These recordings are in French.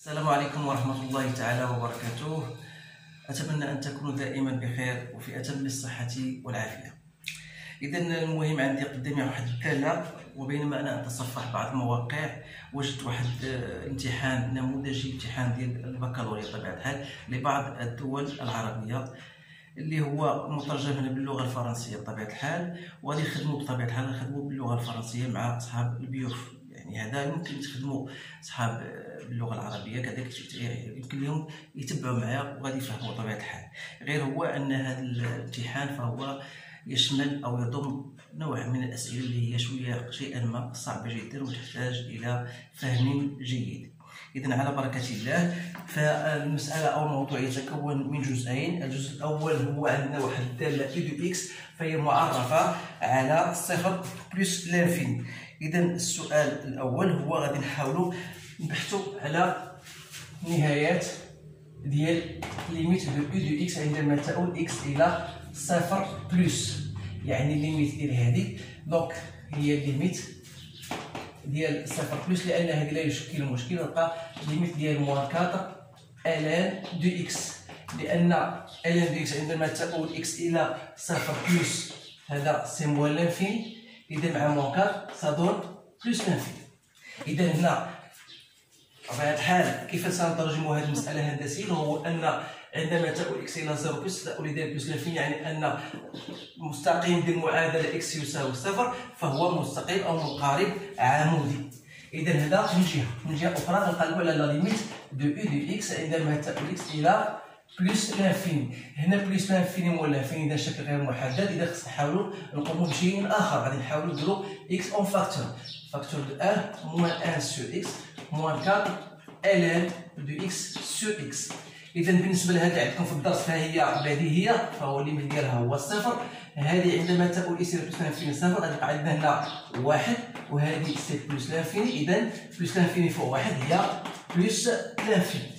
السلام عليكم ورحمة الله تعالى وبركاته. أتمنى أن تكونوا دائما بخير وفي أتم الصحة والعافية. إذا المهم عندي قدامي واحد الكالة، وبينما أنا أتصفح بعض المواقع وجدت واحد امتحان نموذجي، امتحان ديال البكالوريا بطبيعة الحال لبعض الدول العربية، اللي هو مترجم هنا باللغة الفرنسية بطبيعة الحال، وغادي نخدمو بطبيعة الحال نخدمو باللغة الفرنسية مع أصحاب البيوف. يعني هذا يمكن تخدموا أصحاب باللغة العربية كذلك، يمكن لهم يتبعوا معايا وغادي يفهموا بطبيعة الحال. غير هو أن هذا الامتحان فهو يشمل أو يضم نوع من الأسئلة اللي هي شيئا ما صعبة جدا وتحتاج إلى فهم جيد. إذن على بركة الله، فالمسألة أو الموضوع يتكون من جزئين. الجزء الأول هو عندنا واحد الدالة إي دو إكس، فهي معرفة على صفر بلس لانفيني. إذا السؤال الأول هو غادي نحاولوا نبحثوا على نهايات ديال ليميت دو إي دو إكس عندما تؤول إكس إلى صفر بلس، يعني ليميت ديال هذه دونك هي ليميت ديال صفر بلس، لأن هذه لا يشكل مشكل. نلقى ليميت ديال موان 4 ln دو إكس، لأن ln دو إكس عندما تؤول إكس إلى صفر بلس هذا سي موان لانفيني، إذا مع موان 4 سادون بلس لانفيني. إذا هنا بطبيعة الحال كيف سنترجم هذه المسألة هندسيا؟ هو أن عندما تؤول إكس إلى 0 بلس تؤول إلى بلس لانفيني، يعني أن مستقيم ديال المعادلة إكس يساوي صفر فهو مستقيم أو مقارب عمودي. إذا هذا من جهة أخرى نقلبوا على لا ليميت دو إي دو إكس عندما تؤول إكس إلى بلس لانفيني. هنا بلس لانفيني موان لانفيني، إذا شكل غير محدد. إذا خصنا نحاولوا نقوموا بشيء آخر، غادي نحاولوا نديروا إكس أون فاكتور دو 1 موان 1 سور إكس موان 4 ln دو إكس سور إكس. إذا بالنسبة لهذه اللي عندكم في الدرس فهي بديهية، فهو الليميت ديالها هو الصفر. هذه عندما تؤول إكس إلى بلس لانفيني صفر غادي يبقى عندنا هنا واحد، وهذه سي بلس لانفيني. إذا بلس لانفيني فوق واحد هي بلس لانفيني.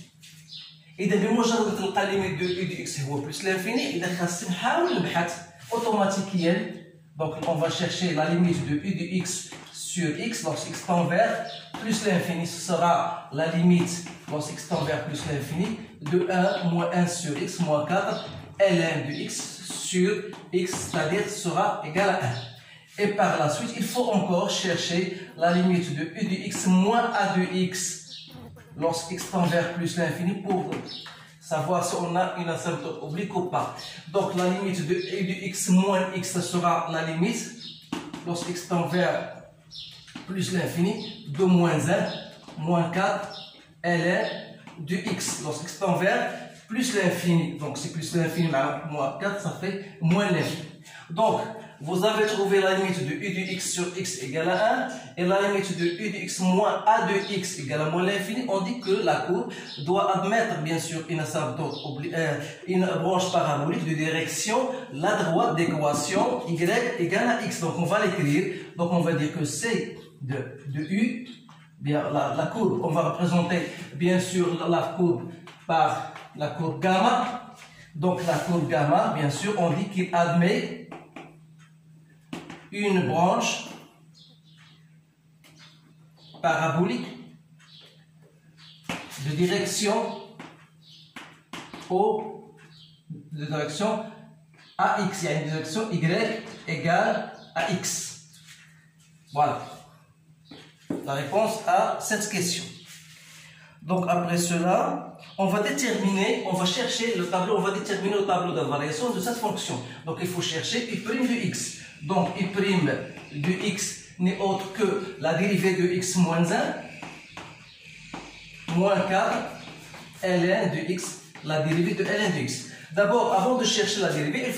إذا بمجرد تلقى ليميت دو إي دو إكس هو بلس لانفيني، إذا خاص نحاول نبحث أوتوماتيكيا. دونك أون فا شيرشي لا ليميت دو إي دو إكس sur x lorsque x tend vers plus l'infini. Ce sera la limite lorsque x tend vers plus l'infini de 1 moins 1 sur x moins 4 ln de x sur x, c'est-à-dire sera égal à 1. Et par la suite, il faut encore chercher la limite de u de x moins a de x lorsque x tend vers plus l'infini pour savoir si on a une asymptote oblique ou pas. Donc la limite de u de x moins x, ce sera la limite lorsque x tend vers plus l'infini de moins 1 moins 4 ln de x lorsque x tend vers plus l'infini. Donc c'est plus l'infini moins 4, ça fait moins l'infini. Donc vous avez trouvé la limite de u de x sur x égale à 1 et la limite de u de x moins a de x égale à moins l'infini. On dit que la courbe doit admettre bien sûr une asymptote, une branche parabolique de direction la droite d'équation y égale à x. Donc on va l'écrire. Donc on va dire que c'est de u, bien la courbe, on va représenter bien sûr la courbe par la courbe gamma. Donc la courbe gamma, bien sûr, on dit qu'il admet une branche parabolique de direction AX, il y a une direction Y égale à X. Voilà la réponse à cette question. Donc après cela, on va chercher le tableau, on va déterminer le tableau de variation de cette fonction. Donc il faut chercher I' de x. Donc I' de x n'est autre que la dérivée de x moins 1 moins 4 ln de x, la dérivée de ln de x. D'abord, avant de chercher la dérivée, il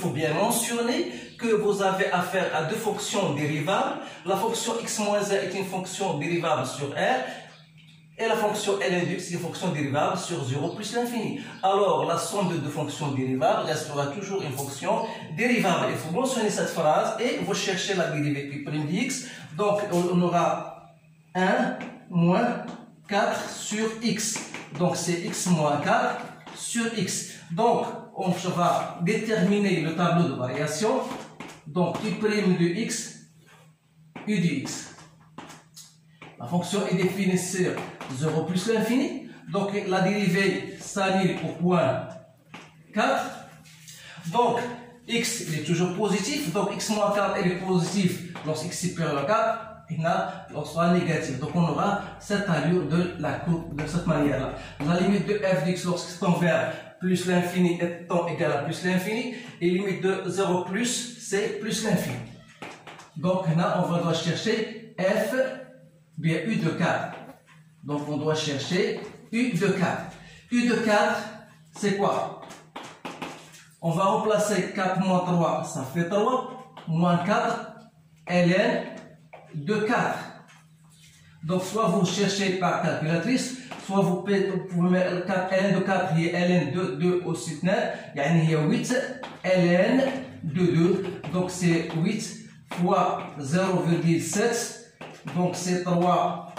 faut bien mentionner que vous avez affaire à deux fonctions dérivables. La fonction x-1 est une fonction dérivable sur R et la fonction ln de x est une fonction dérivable sur 0 plus l'infini. Alors, la somme de deux fonctions dérivables restera toujours une fonction dérivable. Il faut mentionner cette phrase et vous cherchez la dérivée I' de x. Donc, on aura 1 moins 4 sur x. Donc, c'est x moins 4 sur x. Donc, on va déterminer le tableau de variation. Donc, I' de x, u de x. La fonction est définie sur 0 plus l'infini. Donc la dérivée s'annule au point 4. Donc x il est toujours positif. Donc x moins 4 il est positif lorsque x est supérieur à 4. Et là, lorsque sera négatif. Donc on aura cette allure de la courbe de cette manière-là. La limite de f de x lorsque tend vers plus l'infini étant égal à plus l'infini. Et limite de 0 plus, c'est plus l'infini. Donc là, on doit chercher f, bien u de 4. Donc on doit chercher u de 4. U de 4, c'est quoi? On va remplacer 4 moins 3, ça fait 3. Moins 4, ln de 4. Donc soit vous cherchez par calculatrice, soit vous pouvez mettre 4 ln de 4 et ln de 2 au sitnet. Il y a 8 ln de 2. Donc c'est 8 fois 0,7. Donc c'est 3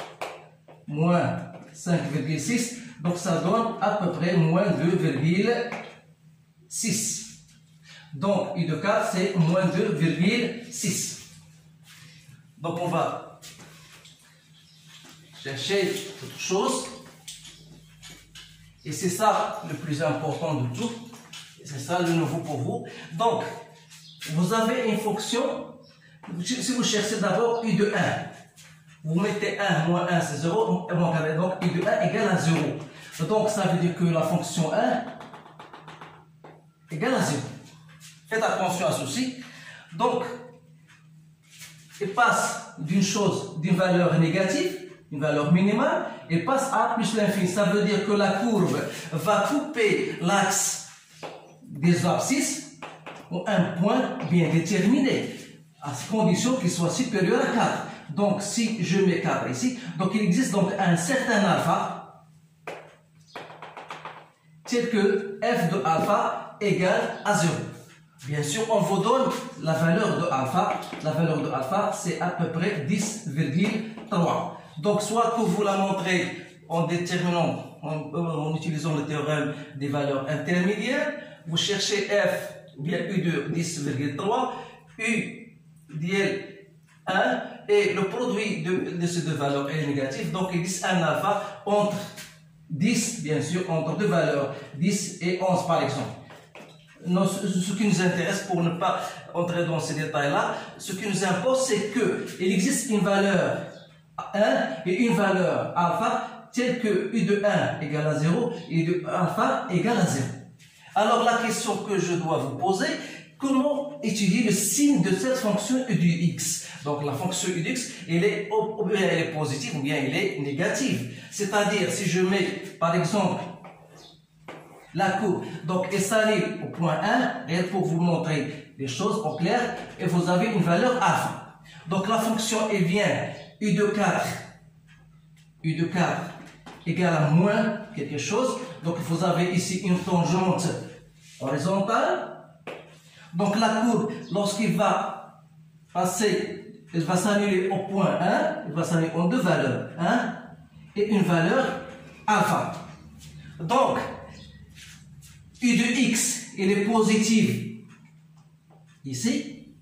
moins 5,6. Donc ça donne à peu près moins 2,6. Donc u de 4 c'est moins 2,6. Donc on va chercher autre chose. Et c'est ça le plus important de tout. C'est ça le nouveau pour vous. Donc vous avez une fonction. Si vous cherchez d'abord u de 1, vous mettez 1 moins 1 c'est 0. Donc u de 1 égale à 0. Donc ça veut dire que la fonction 1 égale à 0. Faites attention à ceci. Donc il passe d'une valeur négative, une valeur minimale, et passe à plus l'infini. Ça veut dire que la courbe va couper l'axe des abscisses à un point bien déterminé, à condition qu'il soit supérieur à 4. Donc si je mets 4 ici, donc il existe donc un certain alpha, tel que f de alpha égale à 0. Bien sûr, on vous donne la valeur de alpha. La valeur de alpha, c'est à peu près 10,3. Donc, soit que vous la montrez en déterminant, en utilisant le théorème des valeurs intermédiaires, vous cherchez f, bien u de 10,3, u d'IL 1, et le produit de ces deux valeurs est négatif. Donc, il existe un alpha entre 10, bien sûr, entre deux valeurs, 10 et 11 par exemple. Non, ce qui nous intéresse, pour ne pas entrer dans ces détails-là, ce qui nous importe, c'est qu'il existe une valeur 1 et une valeur alpha telle que u de 1 égale à 0 et de alpha égale à 0. Alors la question que je dois vous poser, comment étudier le signe de cette fonction u de x? Donc la fonction u de x, ou bien elle est positive ou bien elle est négative. C'est-à-dire, si je mets par exemple la courbe, donc elle s'annule au point 1, et pour vous montrer les choses en clair, et vous avez une valeur alpha. Donc la fonction est bien u de 4 égale à moins quelque chose. Donc vous avez ici une tangente horizontale. Donc la courbe, lorsqu'il va passer, elle va s'annuler au point 1, elle va s'annuler en deux valeurs, 1 et une valeur alpha. Donc u de x, il est positive ici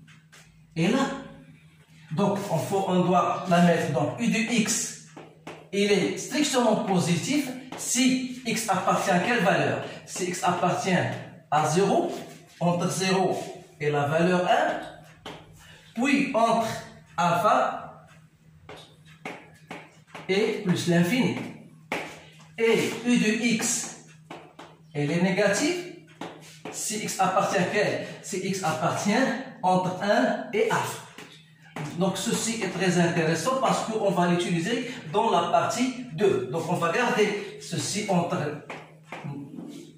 et là. Donc on doit la mettre. Donc u de x, il est strictement positif si x appartient à quelle valeur? Si x appartient à 0, entre 0 et la valeur 1, puis entre alpha et plus l'infini. Et u de x, elle est négative si x appartient à quelle? Si x appartient entre 1 et alpha. Donc ceci est très intéressant parce qu'on va l'utiliser dans la partie 2. Donc on va garder ceci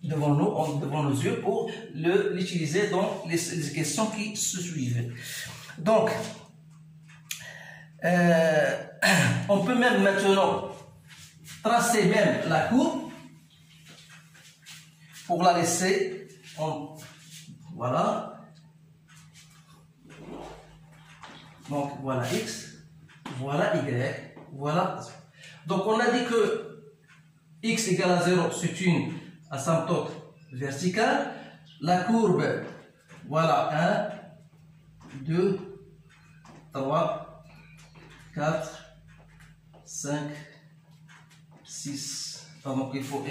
devant nos yeux pour l'utiliser dans les questions qui se suivent. Donc on peut même maintenant tracer même la courbe pour la laisser voilà. Donc voilà x, voilà y, voilà. Donc on a dit que x égale à 0, c'est une asymptote verticale. La courbe, voilà 1, 2, 3, 4, 5, 6. Donc il faut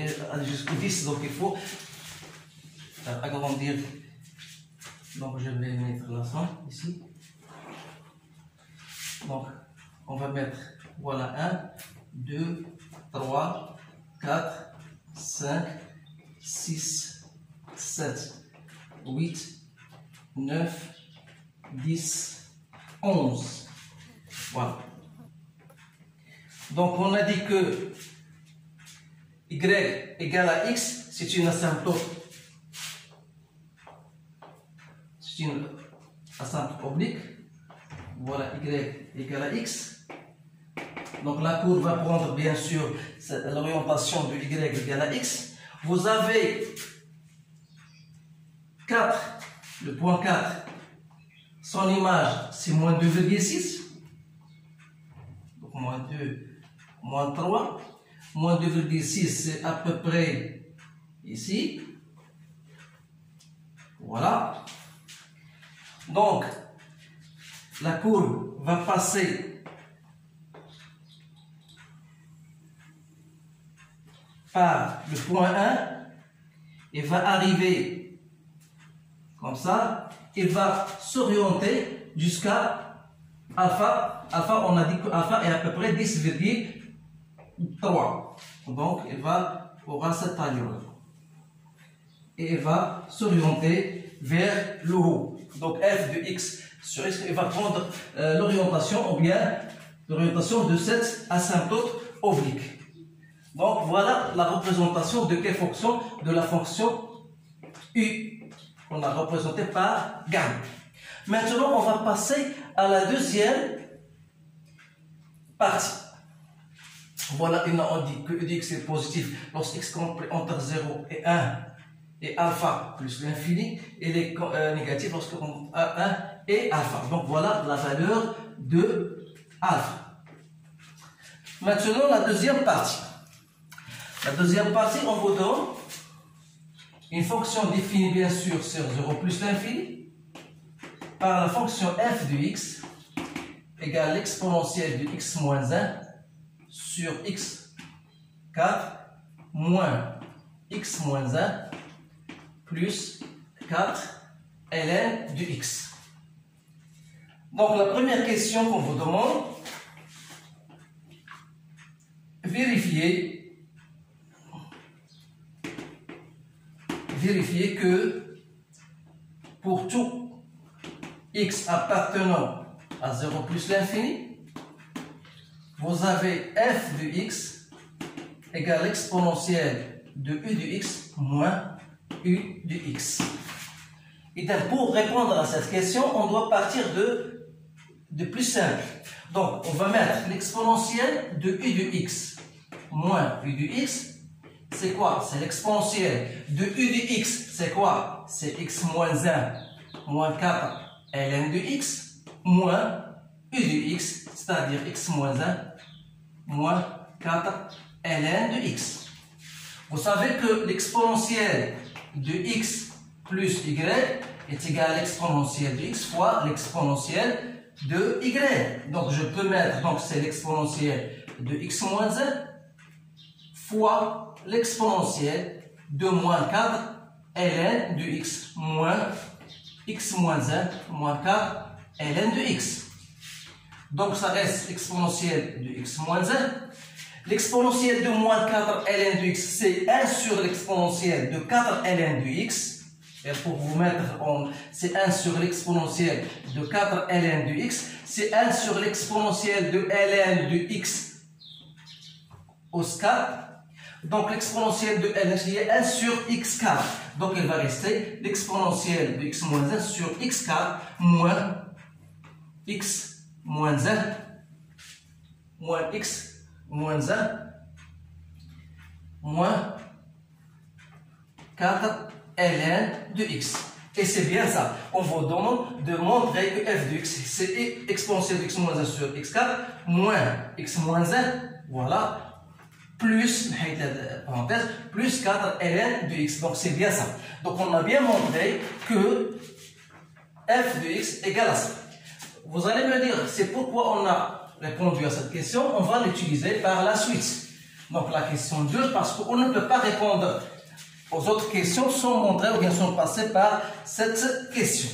jusqu'au 10, donc il faut agrandir. Donc je vais mettre la fin ici. Donc on va mettre, voilà, 1, 2, 3, 4, 5, 6, 7, 8, 9, 10, 11. Voilà. Donc on a dit que y égale à x, c'est une asymptote. C'est une asymptote oblique. Voilà, y égale à x. Donc la courbe va prendre bien sûr l'orientation de y égale à x. Vous avez 4, le point 4, son image c'est moins 2,6. Donc moins 2, moins 3. Moins 2,6 c'est à peu près ici. Voilà. Donc la courbe va passer par le point 1 et va arriver comme ça. Il va s'orienter jusqu'à alpha. Alpha, on a dit que alpha est à peu près 10,3. Donc il aura cette allure. Et il va s'orienter vers le haut. Donc f de x sur x, il va prendre l'orientation ou bien l'orientation de cette asymptote oblique. Donc voilà la représentation de quelle fonction? De la fonction u qu'on a représentée par gamme. Maintenant on va passer à la deuxième partie. Voilà, on dit que u de x est positif lorsque x compris entre 0 et 1 et alpha plus l'infini, et il est négatif lorsque on a 1 et alpha. Donc voilà la valeur de alpha. Maintenant la deuxième partie. La deuxième partie, on vous donne une fonction définie bien sûr sur 0 plus l'infini par la fonction f de x égale l'exponentielle de x moins 1 sur x4 moins x moins 1 plus 4 ln de x. Donc la première question qu'on vous demande, vérifiez que pour tout x appartenant à 0 plus l'infini, vous avez f de x égale l'exponentielle de u de x moins u de x. Et donc pour répondre à cette question, on doit partir de plus simple. Donc on va mettre l'exponentielle de u de x moins u de x. C'est quoi? C'est l'exponentielle de u de x. C'est quoi? C'est x moins 1 moins 4 ln de x moins u de x, c'est-à-dire x moins 1 moins 4 ln de x. Vous savez que l'exponentielle de x plus y est égale à l'exponentielle de x fois l'exponentielle de y. Donc je peux mettre, donc c'est l'exponentielle de x moins 1 fois l'exponentielle de moins 4 ln de x moins x moins 1 moins 4 ln de x. Donc ça reste l'exponentielle de x moins 1. L'exponentielle de moins 4 ln de x, c'est 1 sur l'exponentielle de 4 ln de x. Et pour vous mettre, c'est 1 sur l'exponentielle de 4 ln de x. C'est 1 sur l'exponentielle de ln de x au 4. Donc l'exponentielle de ln, c'est 1 sur x4. Donc il va rester l'exponentielle de x moins 1 sur x4 moins x moins 1 moins x moins 1 moins 4 ln de x. Et c'est bien ça. On vous demande de montrer que f de x, c'est exponentielle de x moins 1 sur x4 moins x moins 1, voilà, plus, parenthèse, plus 4 ln de x. Donc c'est bien ça. Donc on a bien montré que f de x égale à ça. Vous allez me dire, c'est pourquoi on a répondu à cette question, on va l'utiliser par la suite. Donc la question 2, parce qu'on ne peut pas répondre aux autres questions sans montrer ou bien sans passer par cette question.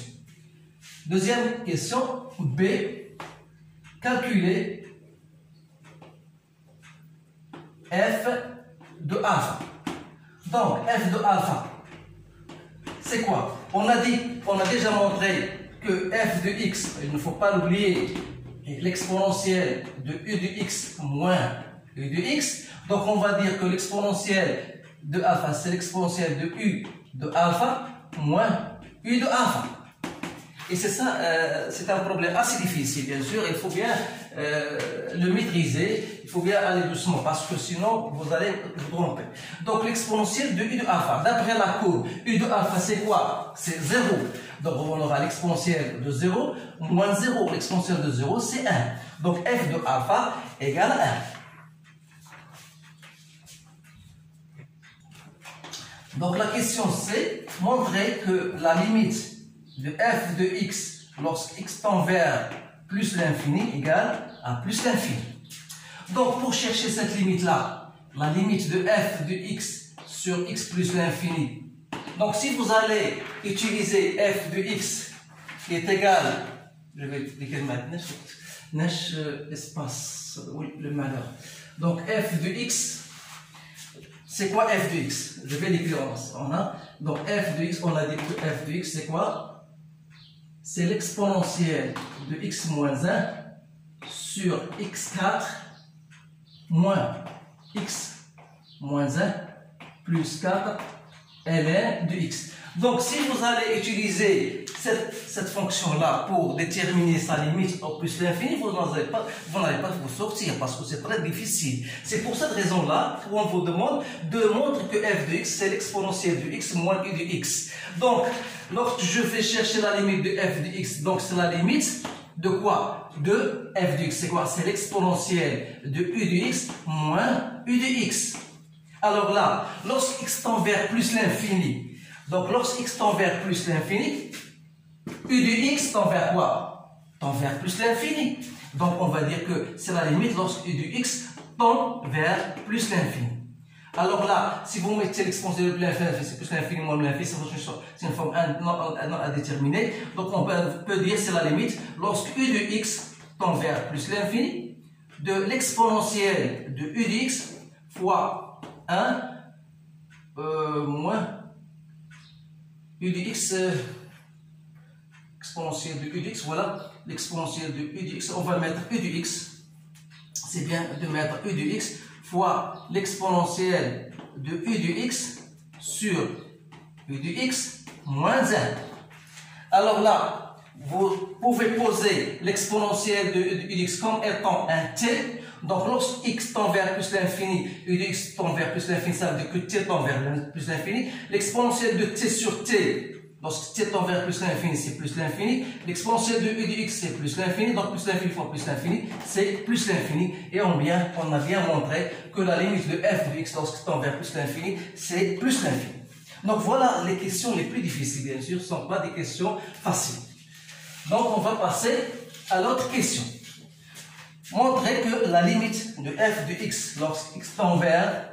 Deuxième question, B. Calculer f de alpha. Donc f de alpha, c'est quoi? On a déjà montré que f de x, il ne faut pas l'oublier, est l'exponentielle de u de x moins u de x. Donc on va dire que l'exponentielle de alpha, c'est l'exponentielle de u de alpha moins u de alpha. Et c'est ça, c'est un problème assez difficile, bien sûr. Il faut bien le maîtriser, il faut bien aller doucement, parce que sinon vous allez vous tromper. Donc l'exponentielle de u de alpha, d'après la courbe, u de alpha c'est quoi? C'est 0. Donc on aura l'exponentielle de 0 moins 0. L'exponentielle de 0 c'est 1. Donc f de alpha égale 1. Donc la question c'est montrer que la limite de f de x lorsque x tend vers plus l'infini égale à plus l'infini. Donc pour chercher cette limite là, la limite de f de x sur x plus l'infini, donc si vous allez utiliser f de x qui est égal, je vais expliquer maintenant, espace, oui, le malheur. Donc f de x, c'est quoi f de x? Je vais l'écrire en a. Donc f de x, on a dit que f de x c'est quoi? C'est l'exponentielle de x moins 1 sur x4 moins x moins 1 plus 4 ln de x. Donc si vous allez utiliser cette fonction-là pour déterminer sa limite au plus l'infini, vous n'allez pas vous sortir parce que c'est très difficile. C'est pour cette raison-là qu'on vous demande de montrer que f de x, c'est l'exponentielle de x moins u de x. Donc, lorsque je vais chercher la limite de f de x, donc c'est la limite de quoi? De f de x. C'est quoi? C'est l'exponentielle de u de x moins u de x. Alors là, lorsque x tend vers plus l'infini, donc lorsque x tend vers plus l'infini, u de x tend vers quoi? Tend vers plus l'infini. Donc on va dire que c'est la limite lorsque u de x tend vers plus l'infini. Alors là, si vous mettez l'exponentielle de plus l'infini, c'est plus l'infini moins l'infini, c'est une forme non à déterminer. Donc on peut dire que c'est la limite lorsque u de x tend vers plus l'infini de l'exponentielle de u de x fois 1 moins u de x, exponentielle de u de x, voilà, l'exponentielle de u de x, on va mettre u de x, c'est bien de mettre u de x fois l'exponentielle de u de x sur u de x moins 1. Alors là, vous pouvez poser l'exponentielle de u de x comme étant un t. Donc lorsque x tend vers plus l'infini, u de x tend vers plus l'infini, ça veut dire que t tend vers plus l'infini. L'exponentielle de t sur t, lorsque t tend vers plus l'infini, c'est plus l'infini. L'exponentielle de u de x, c'est plus l'infini. Donc plus l'infini fois plus l'infini, c'est plus l'infini. Et on a bien montré que la limite de f de x lorsque tend vers plus l'infini, c'est plus l'infini. Donc voilà les questions les plus difficiles, bien sûr, ce ne sont pas des questions faciles. Donc on va passer à l'autre question. Montrer que la limite de f de x lorsque x tend vers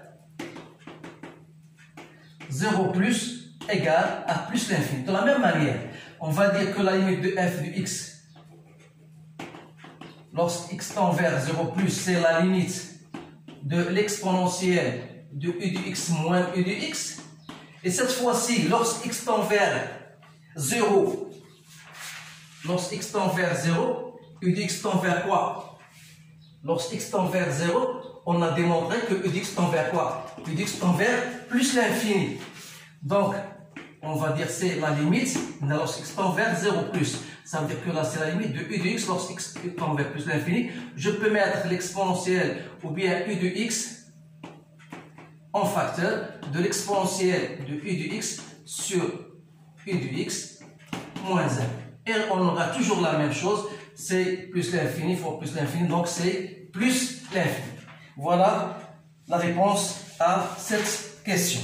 0 plus égale à plus l'infini. De la même manière, on va dire que la limite de f de x lorsque x tend vers 0 plus, c'est la limite de l'exponentielle de u de x moins u de x. Et cette fois-ci, lorsque x tend vers 0, lorsque x tend vers 0, u de x tend vers quoi? Lorsque x tend vers 0, on a démontré que u de x tend vers quoi? U de x tend vers plus l'infini. Donc, on va dire c'est la limite lorsque x tend vers 0 plus. Ça veut dire que là, c'est la limite de u de x lorsque x tend vers plus l'infini. Je peux mettre l'exponentielle ou bien u de x en facteur de l'exponentielle de u de x sur u de x moins 1. Et on aura toujours la même chose. C'est plus l'infini fois plus l'infini, donc c'est plus l'infini. Voilà la réponse à cette question.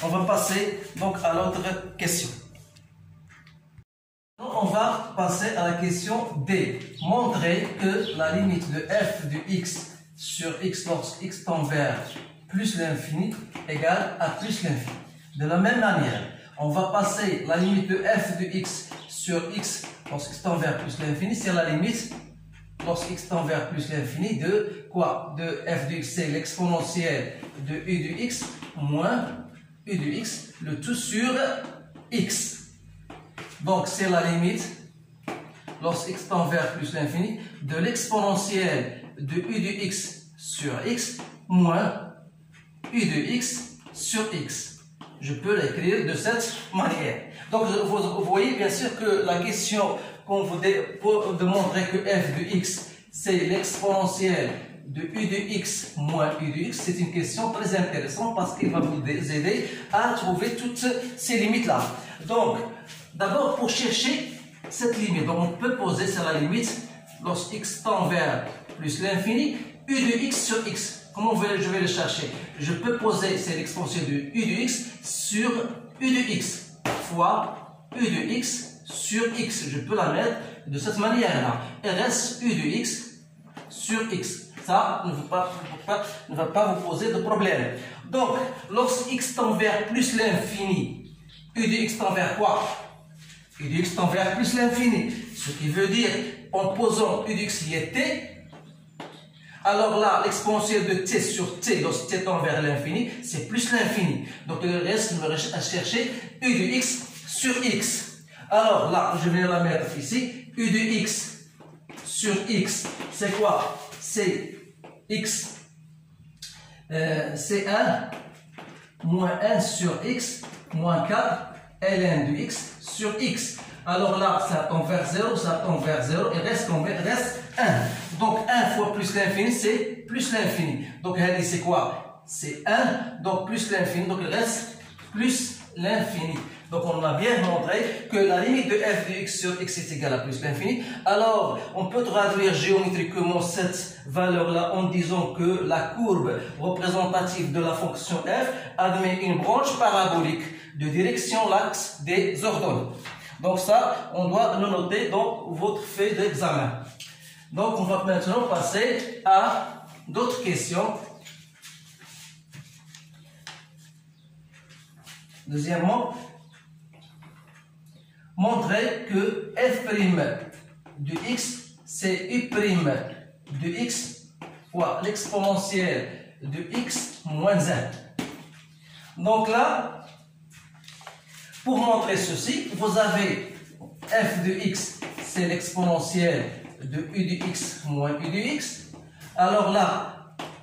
On va passer donc à l'autre question. On va passer à la question D. Montrer que la limite de f de x sur x lorsque x tend vers plus l'infini égale à plus l'infini. De la même manière, on va passer la limite de f de x sur x lorsque x tend vers plus l'infini, c'est la limite lorsque x tend vers plus l'infini de quoi? De f de x, c'est l'exponentielle de u de x moins u de x, le tout sur x. Donc c'est la limite lorsque x tend vers plus l'infini de l'exponentielle de u de x sur x moins u de x sur x. Je peux l'écrire de cette manière. Donc vous voyez bien sûr que la question qu'on vous pour démontrer que f de x c'est l'exponentielle de u de x moins u de x, c'est une question très intéressante parce qu'il va vous aider à trouver toutes ces limites là. Donc d'abord pour chercher cette limite, donc on peut poser sur la limite lorsque x tend vers plus l'infini u de x sur x. Comment je vais le chercher? Je peux poser, c'est l'exponentielle de u de x sur u de x fois u de x sur x. Je peux la mettre de cette manière-là. Et reste u de x sur x. Ça ne va pas vous poser de problème. Donc, lorsque x tend vers plus l'infini, u de x tend vers quoi? U de x tend vers plus l'infini. Ce qui veut dire, en posant u de x qui est t, alors là, l'exponentielle de t sur t, lorsque t tend vers l'infini, c'est plus l'infini. Donc le reste, il me reste à chercher u de x sur x. Alors là, je vais la mettre ici. U de x sur x, c'est quoi? C'est x, c'est 1 moins 1 sur x moins 4 ln de x sur x. Alors là, ça tend vers 0, ça tend vers 0, et reste combien? Reste 1. Donc 1 fois plus l'infini, c'est plus l'infini. Donc c'est quoi? C'est 1, donc plus l'infini, donc il reste plus l'infini. Donc on a bien montré que la limite de f de x sur x est égale à plus l'infini. Alors on peut traduire géométriquement cette valeur-là en disant que la courbe représentative de la fonction f admet une branche parabolique de direction l'axe des ordonnées. Donc ça, on doit le noter dans votre feuille d'examen. Donc on va maintenant passer à d'autres questions. Deuxièmement, montrer que f' de x, c'est u' de x fois l'exponentielle de x moins 1. Donc là, pour montrer ceci, vous avez f de x, c'est l'exponentielle de u de x moins u de x. Alors là,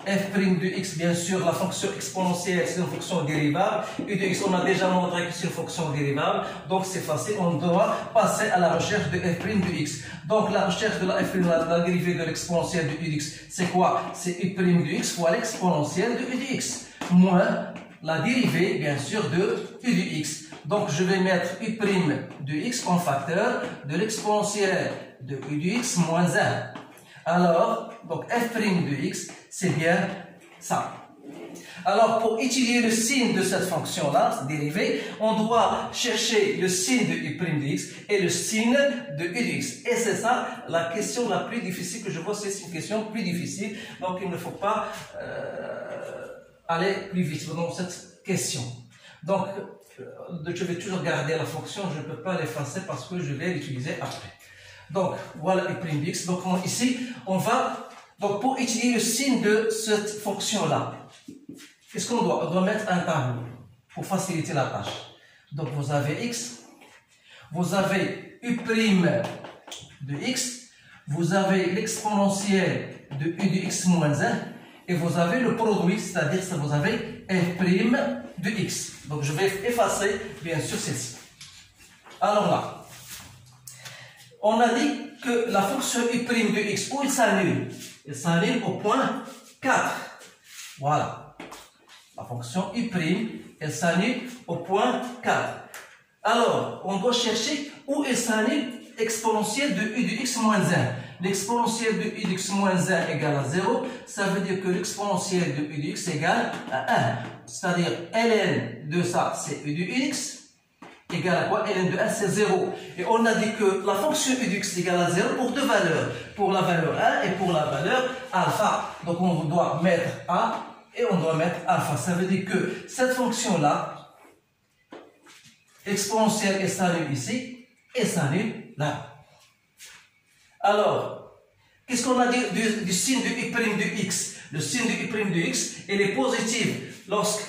f' de x, bien sûr, la fonction exponentielle, c'est une fonction dérivable. U de x, on a déjà montré que c'est une fonction dérivable. Donc c'est facile, on doit passer à la recherche de f' de x. Donc la recherche de la f', la dérivée de l'exponentielle de u de x, c'est quoi? C'est u' de x fois l'exponentielle de u de x. Moins la dérivée, bien sûr, de u de x. Donc je vais mettre u' de x en facteur de l'exponentielle de u de x moins 1. Alors, donc f' de x, c'est bien ça. Alors, pour étudier le signe de cette fonction-là, dérivée, on doit chercher le signe de u' de x et le signe de u de x. Et c'est ça la question la plus difficile que je vois, c'est une question plus difficile. Donc, il ne faut pas aller plus vite dans cette question. Donc, je vais toujours garder la fonction, je ne peux pas l'effacer parce que je vais l'utiliser après. Donc, voilà u' de x. Donc, ici, on va... Donc, pour étudier le signe de cette fonction-là, qu'est-ce qu'on doit? On doit mettre un tableau pour faciliter la tâche. Donc, vous avez x, vous avez u' de x, vous avez l'exponentielle de u de x moins 1, et vous avez le produit, c'est-à-dire que vous avez f' de x. Donc, je vais effacer, bien sûr, celle-ci. Alors là, on a dit que la fonction u' de x, où il s'annule? Il s'annule au point 4. Voilà. La fonction u', elle s'annule au point 4. Alors, on doit chercher où elle s'annule exponentielle de u de x moins 1. L'exponentielle de u de x moins 1 égale à 0. Ça veut dire que l'exponentielle de u de x égale à 1. C'est-à-dire, ln de ça, c'est u de x. égale à quoi? ln de 1 c'est 0. Et on a dit que la fonction u de x égale à 0 pour deux valeurs. Pour la valeur 1 et pour la valeur alpha. Donc on doit mettre a et on doit mettre alpha. Ça veut dire que cette fonction-là, exponentielle, elle s'annule ici et s'annule là. Alors, qu'est-ce qu'on a dit du signe de u' de x? Le signe de u' de x, il est positif lorsque,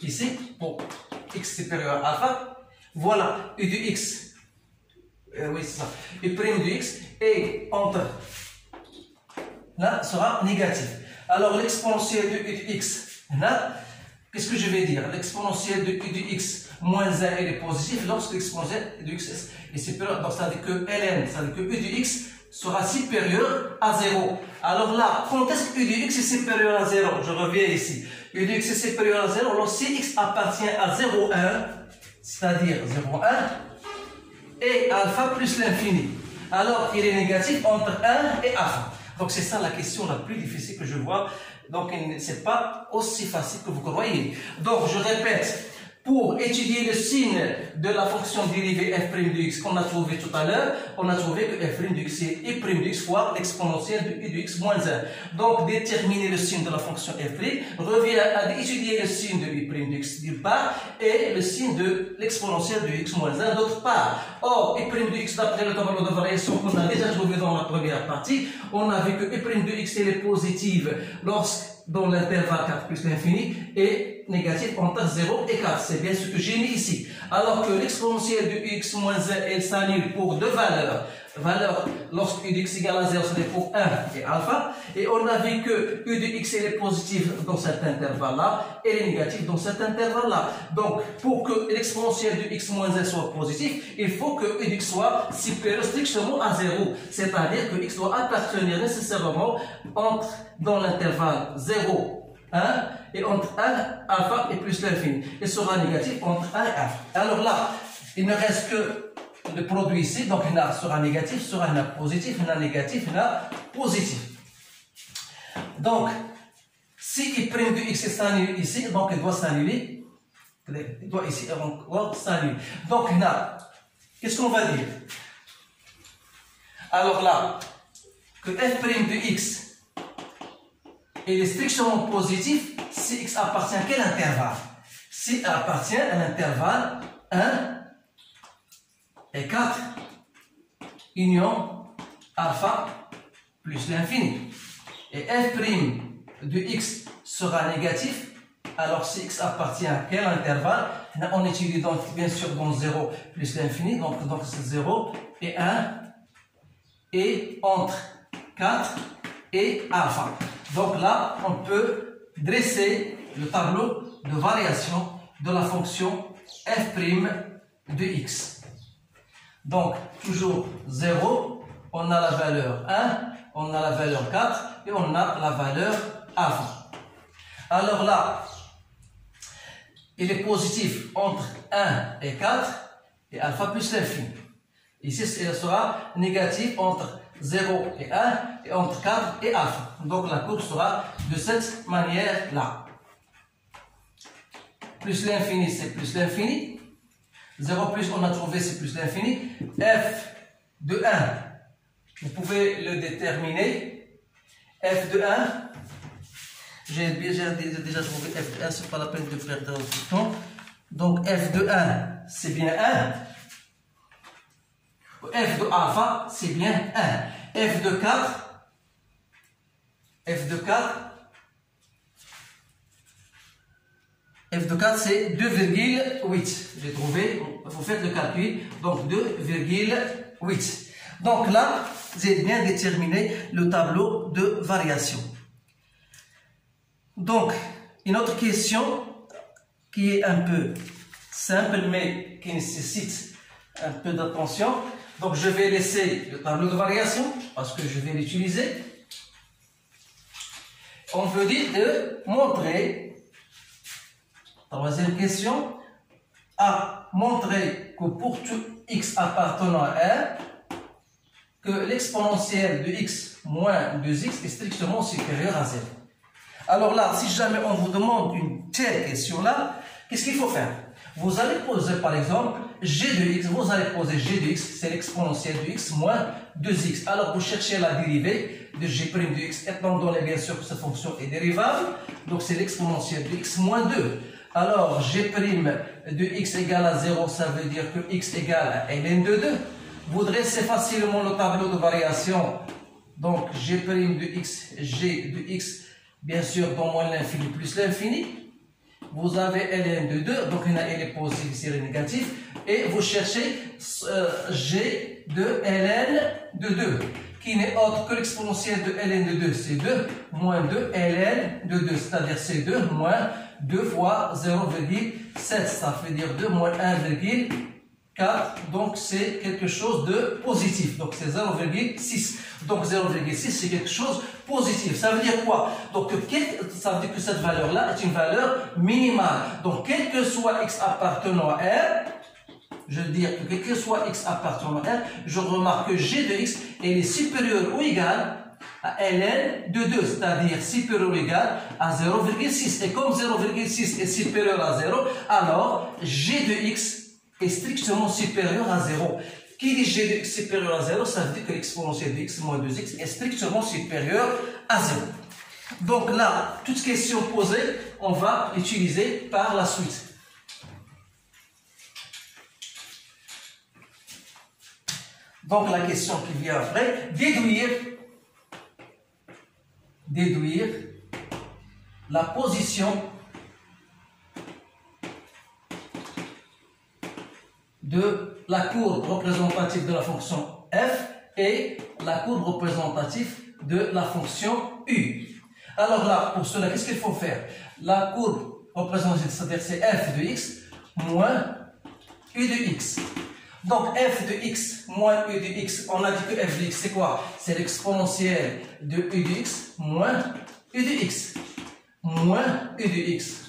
ici, pour x supérieur à alpha, voilà, u de x, oui c'est ça, u' de x, et entre, là, sera négatif. Alors, l'exponentielle de u de x, là, qu'est-ce que je vais dire? L'exponentielle de u de x moins 1, elle est positive lorsque l'exponentielle de x est supérieure. Donc, ça veut dire que ln, ça veut dire que u de x sera supérieur à 0. Alors là, quand est-ce que u de x est supérieur à 0? Je reviens ici. U de x est supérieur à 0 lorsque x appartient à 0,1, c'est-à-dire 0,1, et alpha plus l'infini. Alors, il est négatif entre 1 et alpha. Donc, c'est ça la question la plus difficile que je vois. Donc, ce n'est pas aussi facile que vous croyez. Donc, je répète, pour étudier le signe de la fonction dérivée f' de x qu'on a trouvé tout à l'heure, on a trouvé que f' de x c'est u' de x fois l'exponentielle de u de x moins 1. Donc, déterminer le signe de la fonction f' revient à étudier le signe de u' de x d'une part et le signe de l'exponentielle de x moins 1 d'autre part. Or, u' de x d'après le tableau de variation qu'on a déjà trouvé dans la première partie, on a vu que u' de x elle est positive lorsque dans l'intervalle 4 plus l'infini et négatif entre 0 et 4. C'est bien ce que j'ai mis ici. Alors que l'exponentielle de x moins 1, elle s'annule pour deux valeurs. Valeur lorsque u de x égale à 0, c'est pour 1 et alpha. Et on a vu que u de x elle est positive dans cet intervalle-là et elle est négative dans cet intervalle-là. Donc, pour que l'exponentielle de x moins 1 soit positive, il faut que u de x soit supérieur strictement à 0. C'est-à-dire que x doit appartenir nécessairement dans l'intervalle 0, 1 et entre 1, alpha et plus l'infini. Il sera négatif entre 1 et alpha. Alors là, il ne reste que le produit ici, donc il sera négatif, sera positif, négatif, positif. Donc, si u' de x s'annule ici, donc il doit s'annuler, il doit ici encore s'annuler. Donc là, qu'est-ce qu'on va dire? Alors là, que f' de x il est strictement positif si x appartient à quel intervalle? Si il appartient à l'intervalle 1 et 4, union alpha plus l'infini. Et f' de x sera négatif, alors si x appartient à quel intervalle? On étudie donc bien sûr dans 0 plus l'infini, donc c'est 0 et 1, et entre 4 et alpha. Donc là, on peut dresser le tableau de variation de la fonction f' de x. Donc, toujours 0, on a la valeur 1, on a la valeur 4 et on a la valeur alpha. Alors là, il est positif entre 1 et 4 et alpha plus l'infini. Ici, il sera négatif entre 0 et 1 et entre 4 et alpha. Donc la courbe sera de cette manière-là. Plus l'infini, c'est plus l'infini. 0 plus, on a trouvé, c'est plus l'infini. F de 1, vous pouvez le déterminer. F de 1, j'ai déjà trouvé F de 1, c'est pas la peine de perdre du temps. Donc F de 1, c'est bien 1. F de alpha, c'est bien 1. F de 4, c'est 2,8. J'ai trouvé, vous faites le calcul, donc 2,8. Donc là, j'ai bien déterminé le tableau de variation. Donc, une autre question qui est un peu simple, mais qui nécessite un peu d'attention. Donc, je vais laisser le tableau de variation parce que je vais l'utiliser. On veut dire de montrer, troisième question, à montrer que pour tout x appartenant à 1, que l'exponentielle de x moins 2x est strictement supérieure à 0. Alors là, si jamais on vous demande une telle question-là, qu'est-ce qu'il faut faire? Vous allez poser par exemple g de x, vous allez poser g de x, c'est l'exponentielle de x moins 2x. Alors vous cherchez la dérivée de g' de x, étant donné bien sûr que cette fonction est dérivable, donc c'est l'exponentielle de x moins 2. Alors g' de x égale à 0, ça veut dire que x égale à ln de 2. Vous dressez facilement le tableau de variation, donc g' de x, g de x, bien sûr dans moins l'infini plus l'infini. Vous avez ln de 2, donc il est positif, ici il est négatif, et vous cherchez g de ln de 2, qui n'est autre que l'exponentielle de ln de 2, c'est 2, moins 2 ln de 2, c'est-à-dire c'est 2 moins 2 fois 0,7, ça veut dire 2 moins 1,4, donc c'est quelque chose de positif, donc c'est 0,6. Donc 0,6 c'est quelque chose de positif. Ça veut dire quoi? Donc ça veut dire que cette valeur-là est une valeur minimale. Donc quel que soit x appartenant à R, je veux dire que quel que soit x appartenant à R, je remarque que g de x est supérieur ou égal à ln de 2, c'est-à-dire supérieur ou égal à 0,6. Et comme 0,6 est supérieur à 0, alors g de x est strictement supérieur à 0. Qui dit g de x supérieur à 0, ça veut dire que l'exponentielle de x moins 2x est strictement supérieure à 0. Donc là, toute question posée, on va l'utiliser par la suite. Donc la question qui vient après, déduire la position de la courbe représentative de la fonction f et la courbe représentative de la fonction u. Alors là, pour cela, qu'est-ce qu'il faut faire? La courbe représentative, c'est-à-dire c'est f de x moins u de x. Donc f de x moins u de x, on a dit que f de x c'est quoi? C'est l'exponentielle de u de x moins u de x. Moins u de x.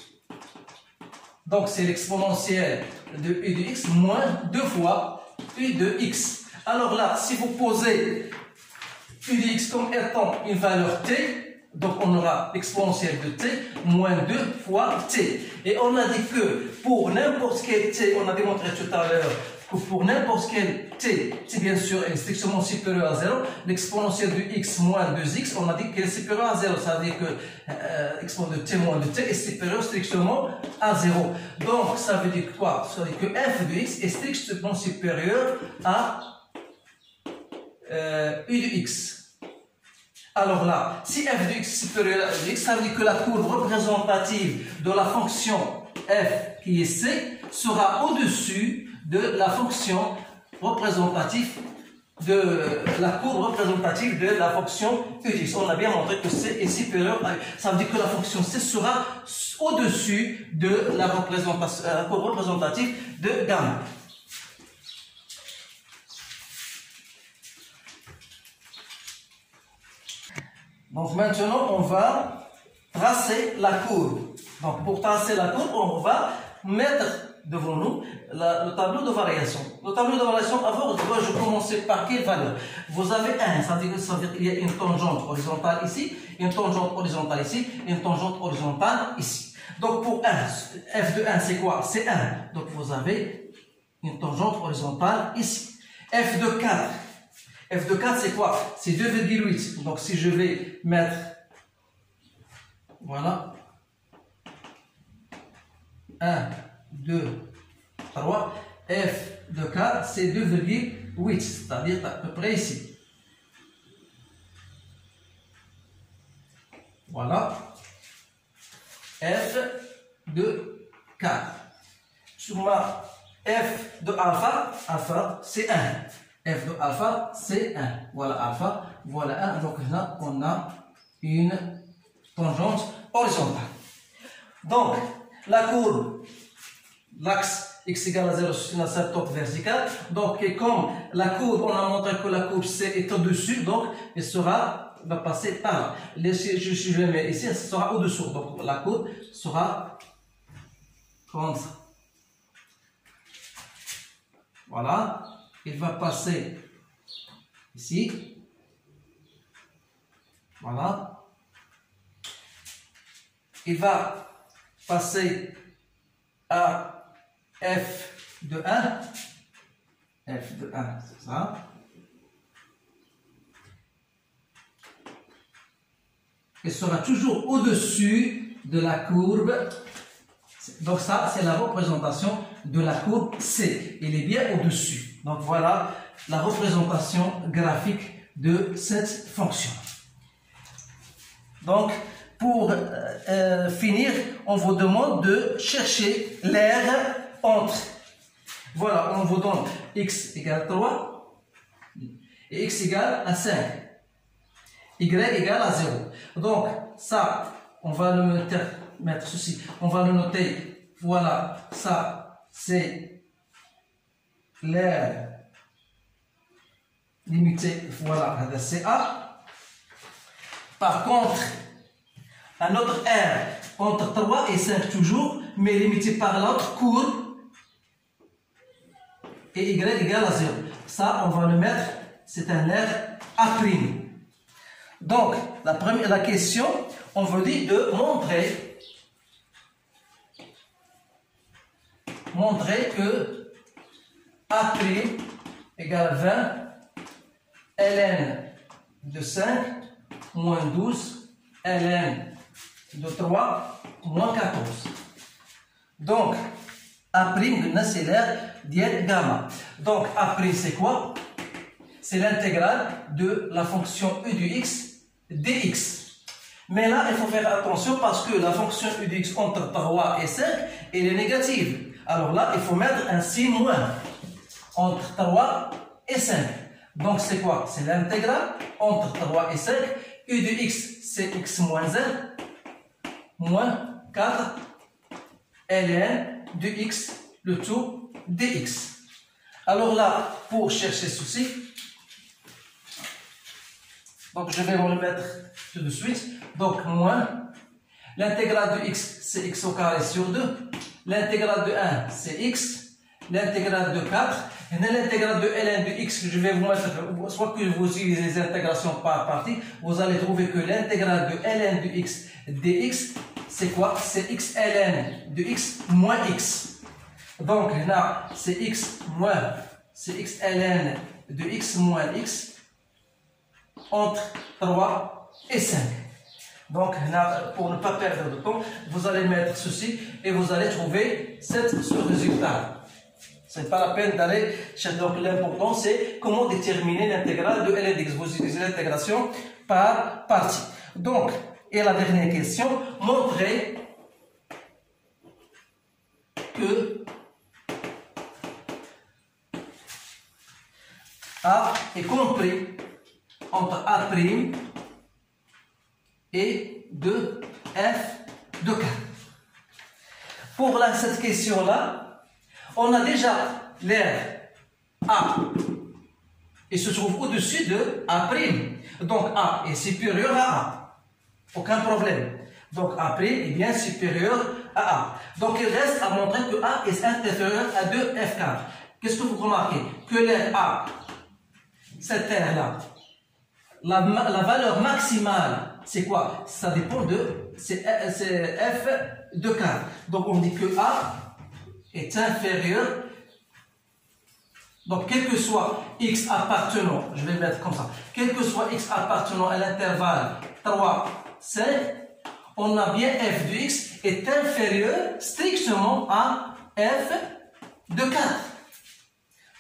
Donc c'est l'exponentielle de u de x moins 2 fois u de x. Alors là, si vous posez u de x comme étant une valeur t, donc on aura l'exponentielle de t moins 2 fois t. Et on a dit que pour n'importe quel t, on a démontré tout à l'heure que pour n'importe quel t, si bien sûr elle est strictement supérieure à 0, l'exponentielle de x moins 2x, on a dit qu'elle est supérieure à 0. Ça veut dire que l'exponentielle de t moins de t est supérieure strictement à 0. Donc ça veut dire quoi? Ça veut dire que f de x est strictement supérieur à u de x. Alors là, si f de x est supérieur à u de x, ça veut dire que la courbe représentative de la fonction f qui est c sera au-dessus de la fonction représentative de la courbe représentative de la fonction u de x. On a bien montré que c est supérieur à, ça veut dire que la fonction c sera au-dessus de la courbe représentative de gamma. Donc maintenant on va tracer la courbe. Donc pour tracer la courbe, on va mettre devant nous le tableau de variation. Le tableau de variation, avant, je vais commencer par quelle valeur? Vous avez 1, ça veut dire qu'il y a une tangente horizontale ici, une tangente horizontale ici, une tangente horizontale ici. Donc pour 1, f de 1 c'est quoi? C'est 1. Donc vous avez une tangente horizontale ici. F de 4. F de 4 c'est quoi? C'est 2,8. Donc si je vais mettre, voilà, 1, 2, 3, f de 4 c'est 2,8, c'est-à-dire à peu près ici. Voilà, f de 4. Sur ma f de alpha, alpha c'est 1. F de alpha c'est 1. Voilà alpha, voilà 1. Donc là on a une tangente horizontale. Donc la courbe, l'axe x égale à 0 sur une asymptote verticale. Donc, et comme la courbe, on a montré que la courbe C est au-dessus, donc elle va passer par là. Je le mets ici, elle sera au-dessous. Donc, la courbe sera comme ça. Voilà. Il va passer ici. Voilà. Il va passer à f de 1, c'est ça, et sera toujours au-dessus de la courbe. Donc ça, c'est la représentation de la courbe C. Il est bien au-dessus. Donc voilà la représentation graphique de cette fonction. Donc, pour finir, on vous demande de chercher l'aire entre. Voilà, on vous donne x égale 3 et x égale à 5. Y égale à 0. Donc, ça, on va le mettre ceci. On va le noter. Voilà, ça, c'est l'aire limitée. Voilà, c'est A. Par contre, un autre R entre 3 et 5 toujours, mais limité par l'autre courbe, et Y égale à 0. Ça, on va le mettre, c'est un R A'. Donc, la question, on veut dire de montrer que A' égale 20, ln de 5, moins 12, ln de 3, moins 14. Donc, A' c'est l'aire d'IL gamma. Donc, A' c'est quoi? C'est l'intégrale de la fonction u du x dx. Mais là, il faut faire attention parce que la fonction u du x entre 3 et 5, elle est négative. Alors là, il faut mettre un signe moins entre 3 et 5. Donc, c'est quoi? C'est l'intégrale entre 3 et 5. U de x, c'est x moins 1, moins 4, ln de x, le tout dx. Alors là, pour chercher ceci, donc je vais vous le mettre tout de suite. Donc, moins, l'intégrale de x, c'est x au carré sur 2. L'intégrale de 1, c'est x. L'intégrale de 4. Et l'intégrale de ln de x, je vais vous mettre, soit que vous utilisez les intégrations par partie, vous allez trouver que l'intégrale de ln de x dx, c'est quoi? C'est x ln de x moins x. Donc là, c'est x ln de x moins x entre 3 et 5. Donc là, pour ne pas perdre de temps, vous allez mettre ceci et vous allez trouver ce résultat. Ce n'est pas la peine d'aller chercher. Donc l'important, c'est comment déterminer l'intégrale de ln de x. Vous utilisez l'intégration par partie. Donc, et la dernière question, montrer que A est compris entre A' et de f de k. Pour cette question-là, on a déjà l'aire A. Il se trouve au-dessus de A'. Donc A est supérieur à A. Aucun problème. Donc A' est bien supérieur à A. Donc il reste à montrer que A est inférieur à 2f4. Qu'est-ce que vous remarquez? Que l'aire A, cette aire-là, la valeur maximale, c'est quoi? Ça dépend de, c'est f de 4. Donc on dit que A est inférieur. Donc quel que soit x appartenant, je vais le mettre comme ça, quel que soit x appartenant à l'intervalle 3, 5, on a bien f de x est inférieur strictement à f de 4.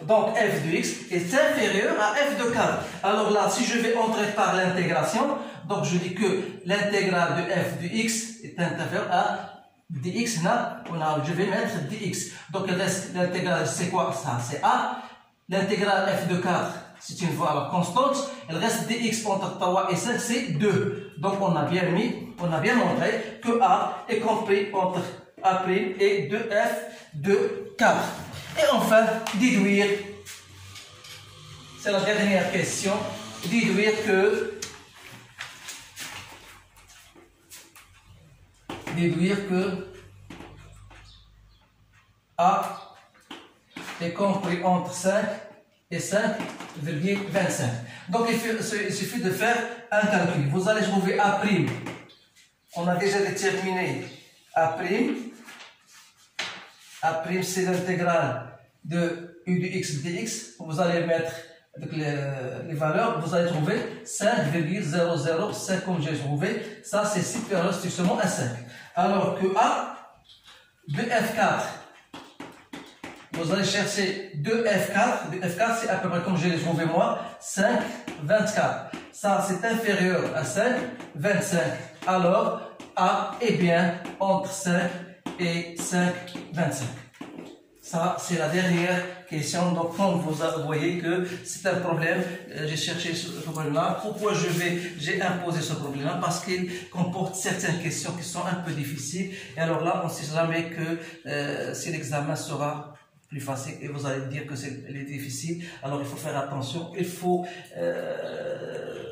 Donc f de x est inférieur à f de 4. Alors là, si je vais entrer par l'intégration, donc je dis que l'intégrale de f de x est inférieure à dx, je vais mettre dx. Donc il reste l'intégrale, c'est quoi ça? C'est a. L'intégrale f de 4, c'est une valeur constante. Il reste dx entre 3 et 5, c'est 2. Donc on a bien montré que a est compris entre a' et 2f de 4. Et enfin, déduire, c'est la dernière question, déduire que A est compris entre 5 et 5,25. Donc il suffit de faire un calcul. Vous allez trouver A'. On a déjà déterminé A'. A', c'est l'intégrale de u de x dx. Vous allez mettre les valeurs, vous allez trouver 5,005 comme j'ai trouvé. Ça, c'est supérieur strictement à 5. Alors que A de F4, vous allez chercher 2F4. 2F4, c'est à peu près comme je l'ai trouvé moi, 5, 24. Ça, c'est inférieur à 5, 25. Alors, A est bien entre 5 et 5, 25. Ça, c'est la dernière question. Donc, comme vous voyez que c'est un problème, j'ai cherché ce problème-là. Pourquoi j'ai imposé ce problème-là? Parce qu'il comporte certaines questions qui sont un peu difficiles. Et alors là, on ne sait jamais que si l'examen sera plus facile et vous allez dire que c'est difficile. Alors, il faut faire attention. Il faut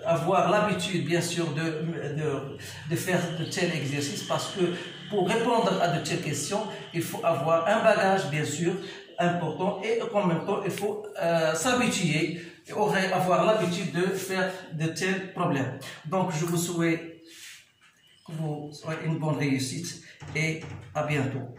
avoir l'habitude, bien sûr, de faire de tels exercices parce que pour répondre à de telles questions, il faut avoir un bagage, bien sûr, important et en même temps, il faut s'habituer et avoir l'habitude de faire de tels problèmes. Donc, je vous souhaite que vous ayez une bonne réussite et à bientôt.